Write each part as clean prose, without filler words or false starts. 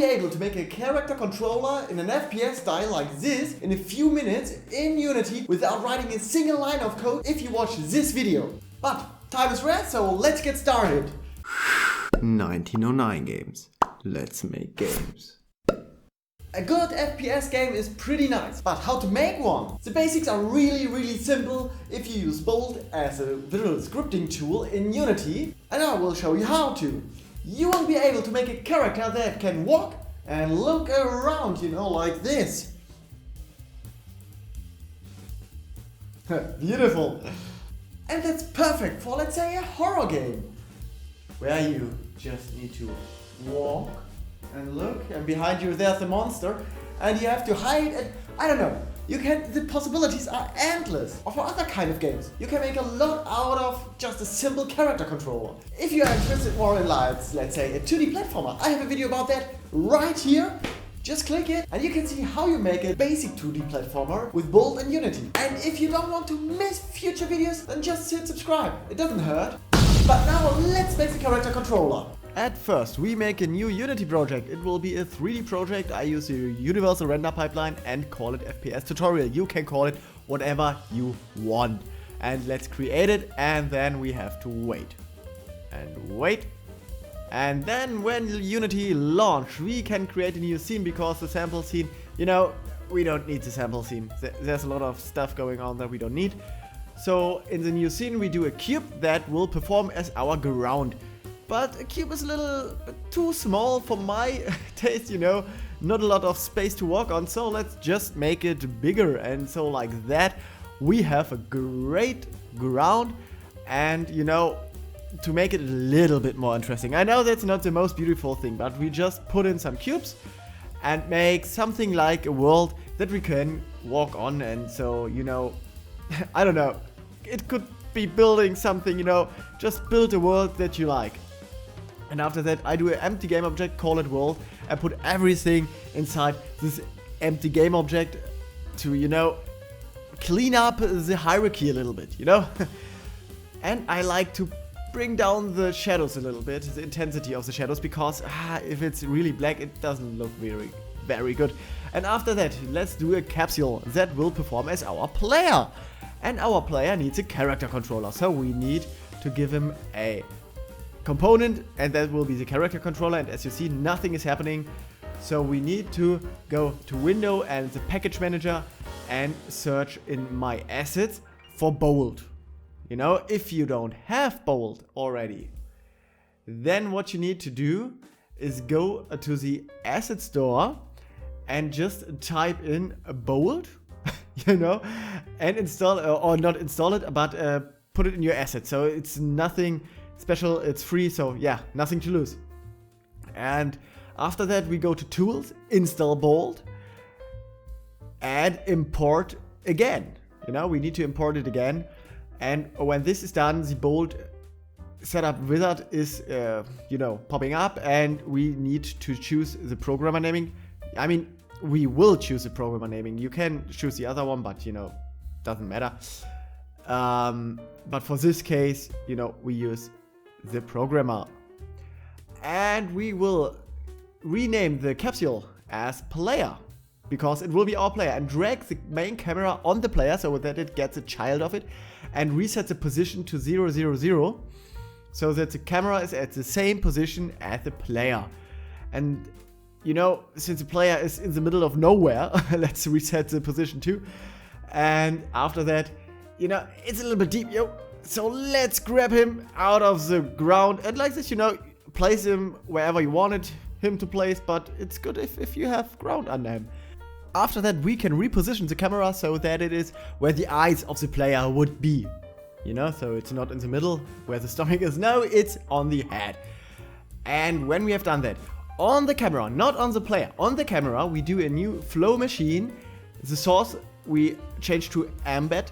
be able to make a character controller in an FPS style like this in a few minutes in Unity without writing a single line of code if you watch this video. But time is red, so let's get started. 1909 games. Let's make games. A good FPS game is pretty nice, but how to make one? The basics are really simple if you use Bolt as a visual scripting tool in Unity, and I will show you how to. You will be able to make a character that can walk and look around, like this. Beautiful. And that's perfect for, let's say, a horror game, where you just need to walk and look, and behind you there's a monster, and you have to hide, and I don't know. The possibilities are endless. Or for other kind of games, you can make a lot out of just a simple character controller. If you are interested more in let's say a 2D platformer, I have a video about that right here. Just click it and you can see how you make a basic 2D platformer with Bolt and Unity. And if you don't want to miss future videos, then just hit subscribe. It doesn't hurt. But now let's make the character controller. At first, we make a new Unity project. It will be a 3D project. I use the universal render pipeline and call it FPS tutorial. You can call it whatever you want. And let's create it, and then we have to wait. And wait. And then when Unity launch, we can create a new scene, because the sample scene, we don't need the sample scene. There's a lot of stuff going on that we don't need. So in the new scene, we do a cube that will perform as our ground. But a cube is a little bit too small for my taste, not a lot of space to walk on, so let's just make it bigger. And so like that, we have a great ground, and to make it a little bit more interesting. I know that's not the most beautiful thing, but we just put in some cubes and make something like a world that we can walk on. And so, I don't know, it could be building something, just build a world that you like. And after that, I do an empty game object, call it world, and put everything inside this empty game object to, clean up the hierarchy a little bit, And I like to bring down the shadows a little bit, the intensity of the shadows, because if it's really black, it doesn't look very good. And after that, let's do a capsule that will perform as our player. And our player needs a character controller, so we need to give him a component, and that will be the character controller. And as you see, nothing is happening, so we need to go to window and the package manager and search in my assets for Bolt. If you don't have Bolt already, then what you need to do is go to the asset store and just type in a Bolt, and install, or not install it, but put it in your asset. So it's nothing special, it's free, so yeah, nothing to lose. And after that, we go to tools, install Bolt, and import again. We need to import it again. And when this is done, the Bolt setup wizard is, popping up, and we need to choose the programmer naming. I mean, we will choose the programmer naming. You can choose the other one, but, doesn't matter. But for this case, we use the programmer. And we will rename the capsule as player, because it will be our player, and drag the main camera on the player so that it gets a child of it, and reset the position to 0, 0, 0, so that the camera is at the same position as the player. And since the player is in the middle of nowhere, let's reset the position too. And after that, it's a little bit deep, so let's grab him out of the ground, and like this, place him wherever you wanted him to place, but it's good if you have ground under him. After that, we can reposition the camera so that it is where the eyes of the player would be. So it's not in the middle where the stomach is. No, it's on the head. And when we have done that, on the camera, not on the player, on the camera, we do a new flow machine. The source we change to embed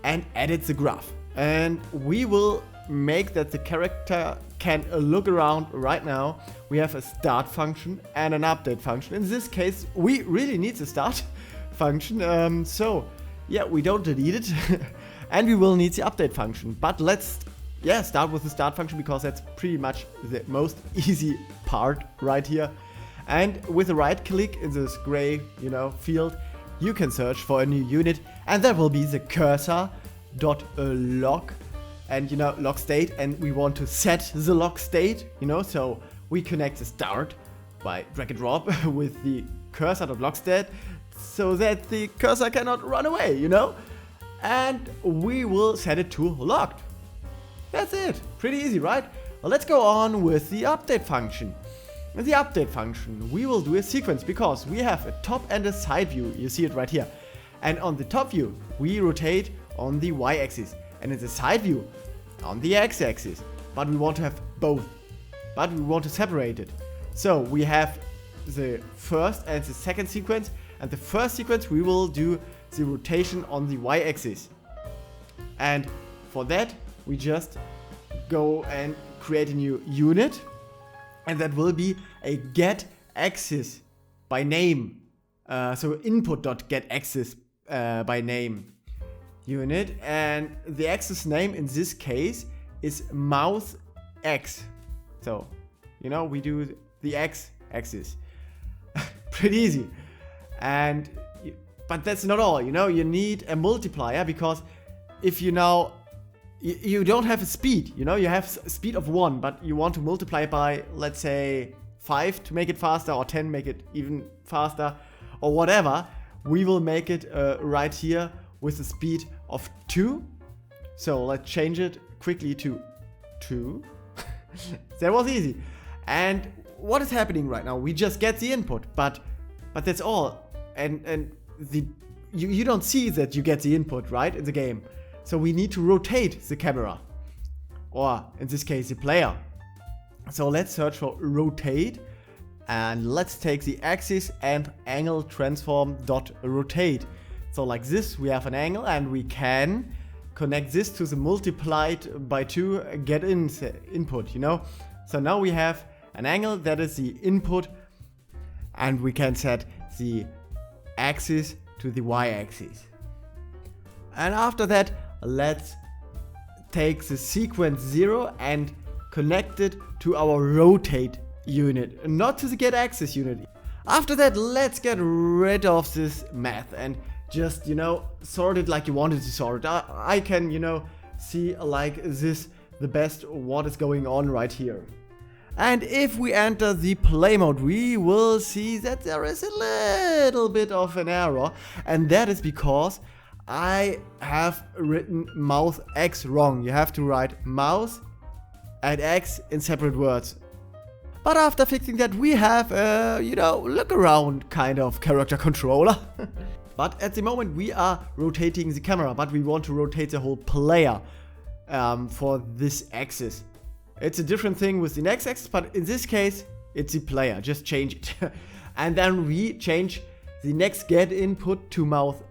and edit the graph. And we will make that the character can look around right now. We have a start function and an update function. In this case, we really need the start function. So yeah, we don't delete it. And we will need the update function. But let's start with the start function, because that's pretty much the most easy part right here. And with a right click in this gray, field, you can search for a new unit, and that will be the cursor.lock and lock state, and we want to set the lock state, so we connect the start by drag and drop with the cursor.lock state so that the cursor cannot run away, and we will set it to locked. That's it. Pretty easy, right? Well, let's go on with the update function. In the update function, we will do a sequence because we have a top and a side view. You see it right here. And on the top view, we rotate on the y-axis, and in the side view, on the x-axis. But we want to have both. But we want to separate it. So we have the first and the second sequence, and the first sequence we will do the rotation on the y-axis. And for that, we just go and create a new unit, and that will be a get axis by name. So input.getAxis by name unit, and the axis name in this case is mouse x. So we do the x axis. Pretty easy. But that's not all. You need a multiplier, because if you don't have a speed, you have a speed of 1, but you want to multiply by, let's say, 5 to make it faster, or 10 make it even faster, or whatever. We will make it right here with a speed of 2. So let's change it quickly to 2. That was easy. And what is happening right now? We just get the input, but that's all. And you don't see that you get the input, right, in the game. So we need to rotate the camera, or in this case the player. So let's search for rotate, and let's take the axis and angle transform dot rotate. So like this, we have an angle, and we can connect this to the multiplied by 2 get input. So now we have an angle that is the input, and we can set the axis to the y-axis. And after that, let's take the sequence 0 and connect it to our rotate unit, not to the get axis unit. After that, let's get rid of this math and just, sort it like you wanted to sort it. I can, see like this the best what is going on right here. And if we enter the play mode, we will see that there is a little bit of an error, and that is because I have written mouse X wrong. You have to write mouse and X in separate words. But after fixing that, we have a, look around kind of character controller. But at the moment we are rotating the camera, but we want to rotate the whole player for this axis. It's a different thing with the next axis, but in this case, it's the player. Just change it. And then we change the next get input to mouse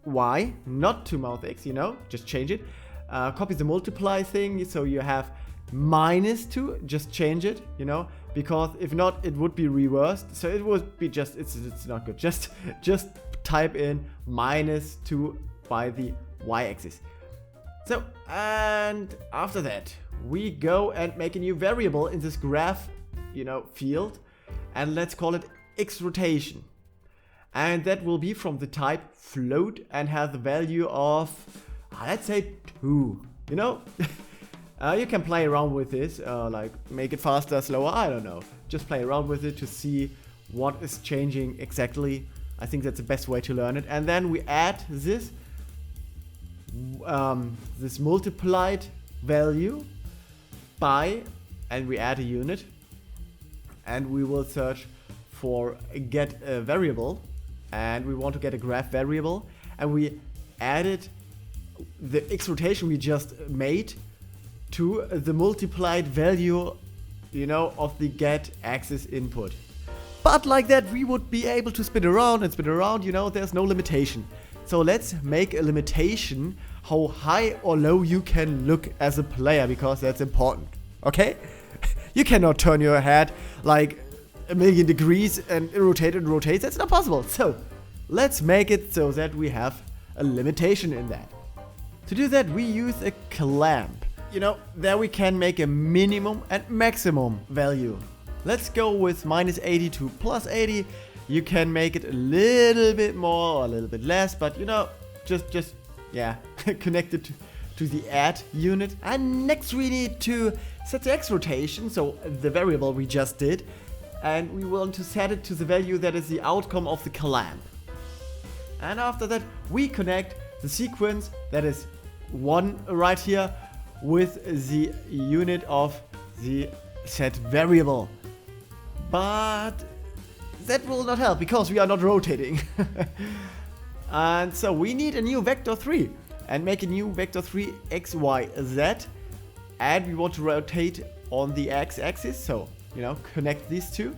Y, not to mouse X, just change it. Copy the multiply thing, so you have -2, just change it, because if not, it would be reversed. So it would be just, it's not good. Just type in -2 by the y-axis. So, and after that, we go and make a new variable in this graph, field, and let's call it X rotation. And that will be from the type float and have the value of, let's say 2, you can play around with this, like make it faster, slower, I don't know. Just play around with it to see what is changing exactly. I think that's the best way to learn it. And then we add this multiplied value by, and we add a unit, and we will search for get a variable, and we want to get a graph variable, and we added the X rotation we just made to the multiplied value, of the get axis input. But like that, we would be able to spin around and spin around, there's no limitation. So let's make a limitation how high or low you can look as a player, because that's important, okay? You cannot turn your head like 1,000,000 degrees and rotate, that's not possible. So let's make it so that we have a limitation in that. To do that, we use a clamp. There we can make a minimum and maximum value. let's go with minus 80 to plus 80. You can make it a little bit more or a little bit less, but you know, just yeah, connect it to the add unit. And next we need to set the X rotation, so the variable we just did, and we want to set it to the value that is the outcome of the clamp. And after that we connect the sequence that is 1 right here with the unit of the set variable. But that will not help because we are not rotating. And so we need a new vector 3 and make a new vector 3 x, y, z, and we want to rotate on the x-axis, so you know, connect these two.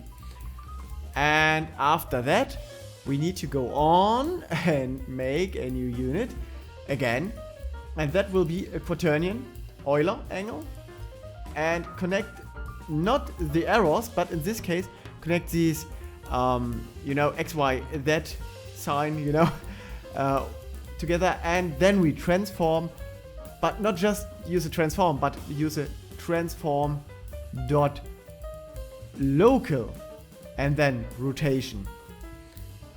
And after that we need to go on and make a new unit again, and that will be a quaternion Euler angle, and connect not the arrows, but in this case connect these you know, x, y, z sign, you know, together, and then we transform, but not just use a transform, but use a transform dot local and then rotation.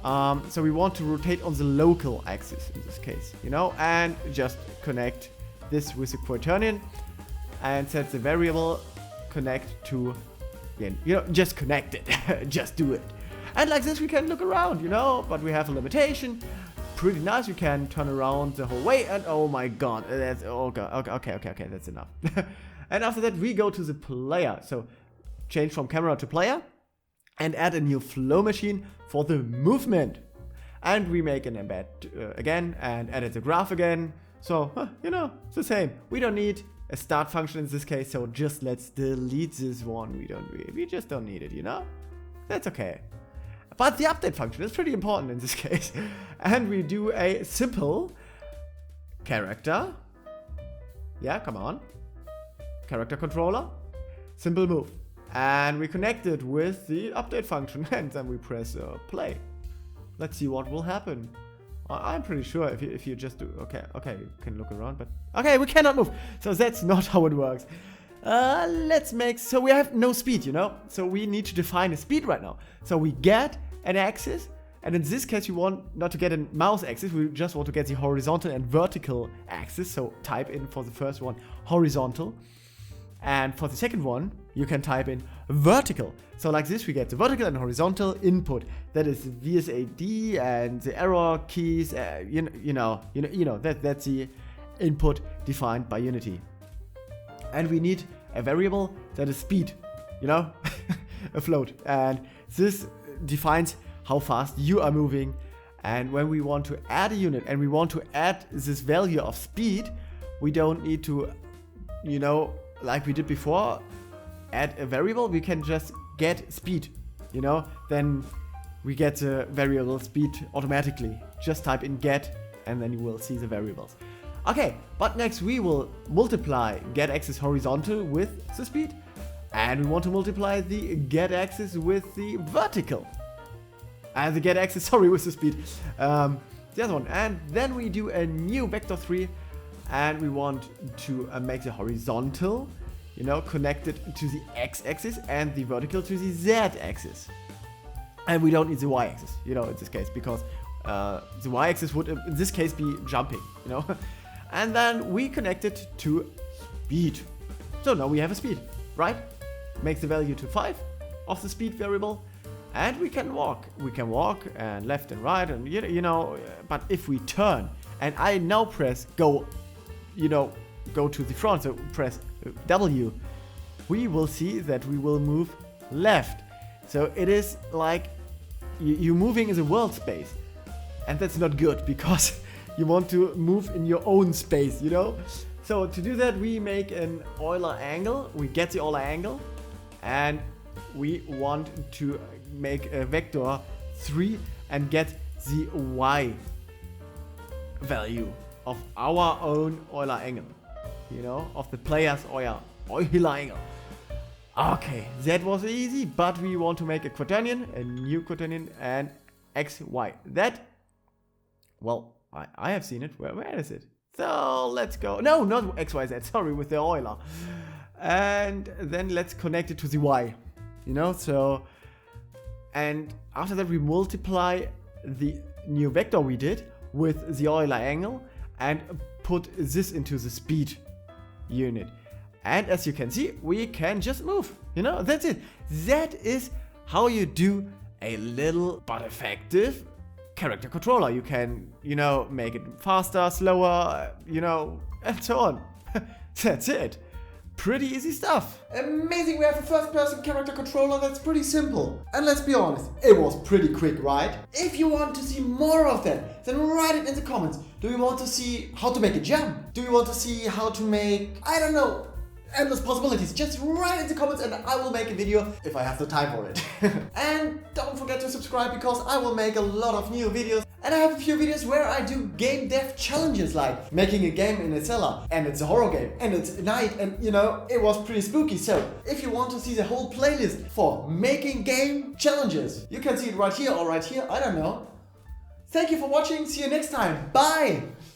So we want to rotate on the local axis in this case, you know, and just connect this with a quaternion and set the variable connect to, you know, just connect it, just do it. And like this we can look around, you know, but we have a limitation. Pretty nice, you can turn around the whole way, and oh my god, that's, oh god, okay, that's enough. And after that we go to the player, so change from camera to player and add a new flow machine for the movement. And we make an embed again and edit the graph again. So, you know, it's the same. We don't need a start function in this case, so just let's delete this one. We just don't need it, you know? That's okay. But the update function is pretty important in this case. And we do a simple character. Yeah, come on. Character controller. Simple move. And we connect it with the update function, and then we press play. Let's see what will happen. I'm pretty sure if you just do, okay, you can look around, but okay, we cannot move. So that's not how it works. Let's make, so we have no speed, you know, so we need to define a speed right now. So we get an axis, and in this case we want not to get a mouse axis, we just want to get the horizontal and vertical axis. So type in for the first one horizontal, and for the second one you can type in vertical. So like this we get the vertical and horizontal input, that is VSAD and the error keys, you know that's the input defined by Unity. And we need a variable that is speed, you know, a float, and this defines how fast you are moving. And when we want to add a unit and we want to add this value of speed, we don't need to, you know, like we did before, add a variable. We can just get speed, you know, then we get the variable speed automatically. Just type in get and then you will see the variables. Okay, but next we will multiply get axis horizontal with the speed, and we want to multiply the get axis with the vertical, and the get axis, sorry, with the speed, the other one. And then we do a new vector 3, and we want to make the horizontal, you know, connected to the x-axis and the vertical to the z-axis. And we don't need the y-axis, you know, in this case, because the y-axis would in this case be jumping, you know. And then we connect it to speed. So now we have a speed, right? Make the value to 5 of the speed variable, and we can walk. We can walk and left and right, and you know, but if we turn, and I now press go, you know, go to the front, so press W, we will see that we will move left. So it is like you're moving in the world space, and that's not good because you want to move in your own space, you know? So to do that, we make an Euler angle. We get the Euler angle, and we want to make a vector 3 and get the y value of our own Euler angle, you know, of the player's Euler angle. Okay, that was easy, but we want to make a quaternion, a new quaternion, and x, y. That, well, I have seen it. Where is it? So let's go. No, not x, y, z. Sorry, with the Euler. And then let's connect it to the y. you know, so, and after that we multiply the new vector we did with the Euler angle and put this into the speed unit. And as you can see, we can just move, you know, that's it. That is how you do a little but effective character controller. You can, you know, make it faster, slower, you know, and so on. That's it. Pretty easy stuff. Amazing, we have a first-person character controller that's pretty simple. And let's be honest, it was pretty quick, right? If you want to see more of that, then write it in the comments. Do you want to see how to make a jump? Do you want to see how to make, I don't know, endless possibilities? Just write in the comments and I will make a video if I have the time for it. And don't forget to subscribe because I will make a lot of new videos. And I have a few videos where I do game dev challenges, like making a game in a cellar, and it's a horror game, and it's night, and you know, it was pretty spooky. So if you want to see the whole playlist for making game challenges, you can see it right here or right here, I don't know. Thank you for watching, see you next time, bye!